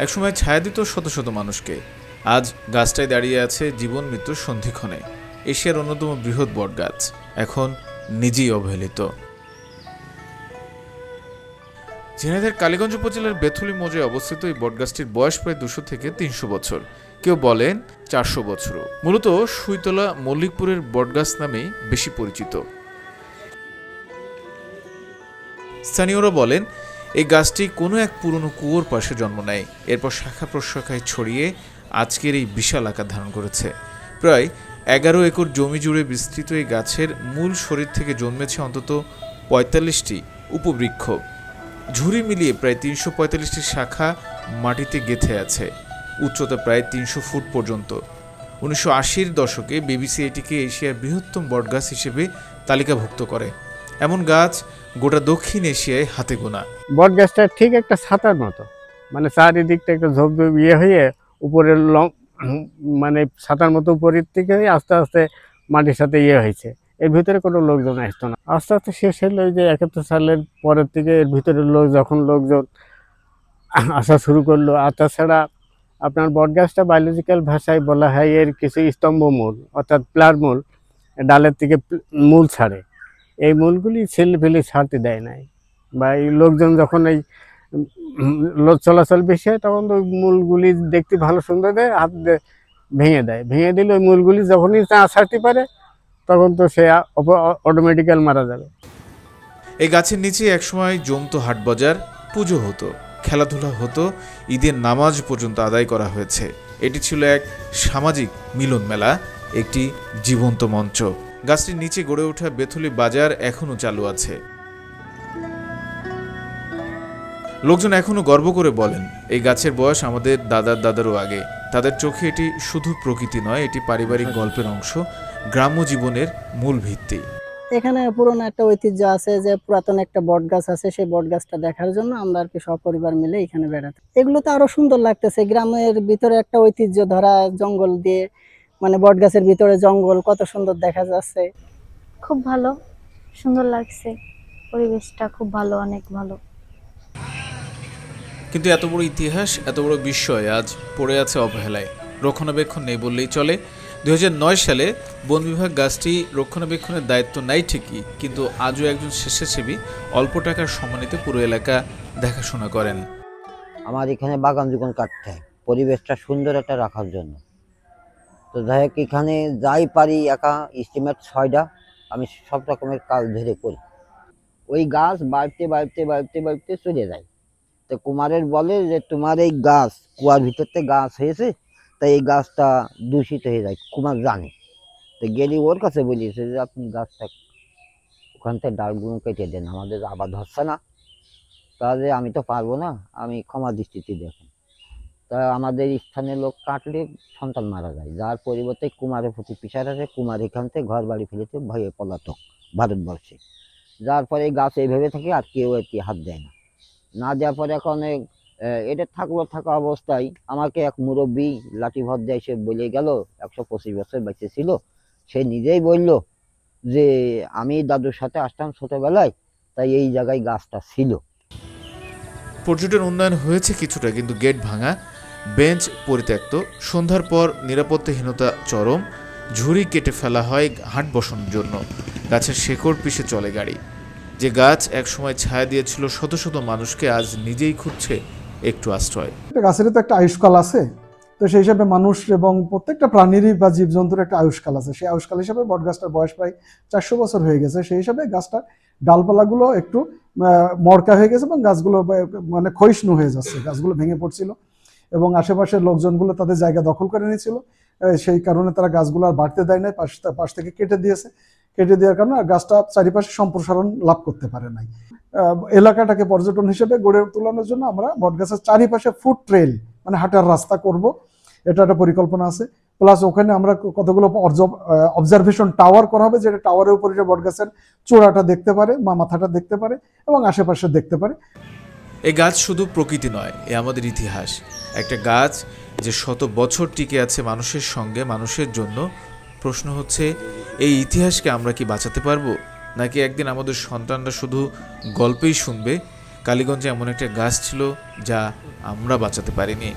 একসময় ছায়া দিত শত শত মানুষকে। আজ গাছটায় দাঁড়িয়ে আছে জীবন মৃত্যুর সন্ধিক্ষণে। এশিয়ার অন্যতম বৃহৎ বটগাছ এখন নিজেই অবহেলিত। ঝিনাইদহের কালীগঞ্জ উপজেলার বেথুলি মৌজায় অবস্থিত এই বটগাছটির বয়স প্রায় 200 থেকে 300 বছর, কেউ বলেন 400 বছরও। মূলত সুইতলা মল্লিকপুরের বটগাছ নামেই বেশি পরিচিত। স্থানীয়রা বলেন এই গাছটি কোনো এক পুরনো কুয়োর পাশে জন্ম নেয়, এরপর শাখা প্রশাখায় ছড়িয়ে আজকের এই বিশাল আকার ধারণ করেছে। প্রায় 11 একর জমি জুড়ে বিস্তৃত এই গাছের মূল শরীর থেকে জন্মেছে অন্তত 45টি উপবৃক্ষ। ঝুড়ি মিলিয়ে প্রায় 345টি শাখা মাটিতে গেঁথে আছে, উচ্চতা প্রায় 300 ফুট পর্যন্ত। 1980-র দশকে বিবিসি এটিকে এশিয়ার বৃহত্তম বটগাছ হিসেবে তালিকাভুক্ত করে। এমন গাছ গোটা দক্ষিণ এশিয়ায় হাতে গোনা। বটগাছটা ঠিক একটা ছাতার মতো, মানে চারিদিকটা একটা ঝোপঝোপ হয়ে উপরের মানে ছাতার মতো উপরের থেকে আস্তে আস্তে মাটির সাথে হয়েছে। এর ভিতরে কোনো লোকজন আসতো না। আস্তে আস্তে শেষ হলো যে 71 সালের পরের থেকে এর ভিতরে লোকজন আসা শুরু করলো। আর তাছাড়া আপনার বটগাছটা বায়োলজিক্যাল ভাষায় বলা হয় এর কিছু স্তম্ভমূল, অর্থাৎ প্লার মূল, ডালের থেকে মূল ছাড়ে। এই মূলগুলি ফেলে ছাড়তে দেয় নাই, বা এই লোকজন যখন এই লোক চলাচল বেশি হয় তখন তো মূলগুলি দেখতে ভালো সুন্দর দেয়, হাত ভেঙে দিলে ওই মূলগুলি যখনই ছাড়তে পারে তখন তো সে অটোমেটিক্যাল মারা যাবে। এই গাছের নিচে একসময় জমতো হাট বাজার, পুজো হতো, খেলাধুলা হতো, ঈদের নামাজ পর্যন্ত আদায় করা হয়েছে। এটি ছিল এক সামাজিক মিলন মেলা, একটি জীবন্ত মঞ্চ। গাছটির নিচে গড়ে ওঠা বেথুলি বাজার এখনো চালু আছে। লোকজন এখনো গর্ব করে বলেন এই গাছের বয়স আমাদের দাদারও আগে। তাদের চোখে এটি শুধু প্রকৃতি নয়, এটি পারিবারিক গল্পের অংশ, গ্রাম্য জীবনের মূল ভিত্তি। এখানে পুরনো একটা ঐতিহ্য আছে যে পুরাতন একটা বট গাছ আছে, সেই বট গাছটা দেখার জন্য আমরা আর কি সপরিবার মিলে এখানে বেড়াতে। এগুলো তো আরো সুন্দর লাগতেছে। গ্রামের ভিতরে একটা ঐতিহ্য ধরা জঙ্গল দিয়ে, মানে বট গাছের ভিতরে জঙ্গল, কত সুন্দর দেখা যাচ্ছে। খুব ভালো, সুন্দর লাগছে, পরিবেশটা খুব ভালো, অনেক ভালো। কিন্তু এত বড় ইতিহাস, এত বড় বিস্ময় আজ পড়ে আছে অবহেলায়। রক্ষণাবেক্ষণ নেই বললেই চলে। 2009 সালে বন বিভাগ গাছটি রক্ষণাবেক্ষণের দায়িত্ব নেয় ঠিকই, কিন্তু আজও একজন স্বেচ্ছাসেবী অল্প টাকার সম্মানিতে পুরো এলাকা দেখাশোনা করেন। আমার এখানে বাগান যখন কাটতে হয় পরিবেশটা সুন্দর একটা রাখার জন্য, তো যাই হোক এখানে যাই পারি একা এস্টিমেট 6টা আমি সব রকমের কাজ ধরে করি। ওই গাছ বাড়তে চলে যায়। তো কুমারের বলে যে তোমার এই গাছ কুয়ার ভিতরতে গাছ হয়েছে, তাই এই গাছটা দূষিত হয়ে যায়। কুমার জানে, তো গেলি ওর কাছে বলিয়েছে যে আপনি গাছটা ওখান থেকে ডালগুলো কেটে দেন, আমাদের আবাদ হচ্ছে না। তাহলে আমি তো পারবো না, আমি ক্ষমা দৃষ্টিতে দেখেন। তা আমাদের স্থানীয় লোক কাটলে সন্তান মারা যায়, যার পরিবর্তে কুমারের প্রতি পিছার আছে। কুমার এখান থেকে ঘর বাড়ি ফেলেছে, ভয়ে পলাতক ভারতবর্ষে। যার পরে এই গাছ এইভাবে থাকে, আর কেউ আর কি হাত দেয় না দেওয়ার পরে এখন এটা থাকা অবস্থায় আমাকে এক মুরব্বী লাঠি ভর দিয়ে সে বলে গেল, 125 বছর বেঁচে ছিল, সে নিজেই বলল যে আমি দাদুর সাথে আসতাম ছোটবেলায়, তাই এই জায়গায় গাছটা ছিল। পর্যটন উন্নয়ন হয়েছে কিছুটা, কিন্তু গেট ভাঙা, বেঞ্চ পরিত্যক্ত, সন্ধ্যার পর নিরাপত্তাহীনতা চরম, ঝুড়ি কেটে ফেলা হয় হাট বসানোর জন্য, গাছের শেকড় পিষে চলে গাড়ি। যে গাছ একসময় ছায়া দিয়েছিল শত শত মানুষকে, আজ নিজেই খুঁজছে একটু আশ্রয়। গাছের তো একটা আয়ুষ্কাল আছে, তো সেই হিসাবে মানুষ এবং প্রত্যেকটা প্রাণীরই বা জীবজন্তুর একটা আয়ুষ্কাল আছে। সেই আয়ুষ্কাল হিসাবে বট গাছটার বয়স প্রায় 400 বছর হয়ে গেছে। সেই হিসাবে গাছটার ডালপালাগুলো একটু মরকা হয়ে গেছে এবং গাছগুলো মানে ক্ষয়িষ্ণু হয়ে যাচ্ছে, গাছগুলো ভেঙে পড়ছিল এবং আশেপাশের লোকজনগুলো তাদের জায়গা দখল করে নিয়েছিল। সেই কারণে তারা গাছগুলো আর বাড়তে দেয় নাই, পাশ থেকে কেটে দিয়েছে। কেটে দেওয়ার কারণে গাছটা চারিপাশে সম্প্রসারণ লাভ করতে পারে নাই। এলাকাটাকে পর্যটন হিসেবে গড়ে তোলানোর জন্য আমরা বটগাছের চারিপাশে ফুড ট্রেল, মানে হাঁটার রাস্তা করব, এটা একটা পরিকল্পনা আছে। প্লাস ওখানে আমরা কতগুলো অবজারভেশন টাওয়ার করা হবে, যেটা টাওয়ারের উপরে বটগাছের চূড়াটা দেখতে পারে বা মাথাটা দেখতে পারে এবং আশেপাশে দেখতে পারে। এই গাছ শুধু প্রকৃতি নয়, এ আমাদের ইতিহাস। একটা গাছ যে শত বছর টিকে আছে মানুষের সঙ্গে, মানুষের জন্য। প্রশ্ন হচ্ছে, এই ইতিহাসকে আমরা কি বাঁচাতে পারবো, নাকি একদিন আমাদের সন্তানরা শুধু গল্পেই শুনবে? কালীগঞ্জে এমন একটা গাছ ছিল যা আমরা বাঁচাতে পারিনি।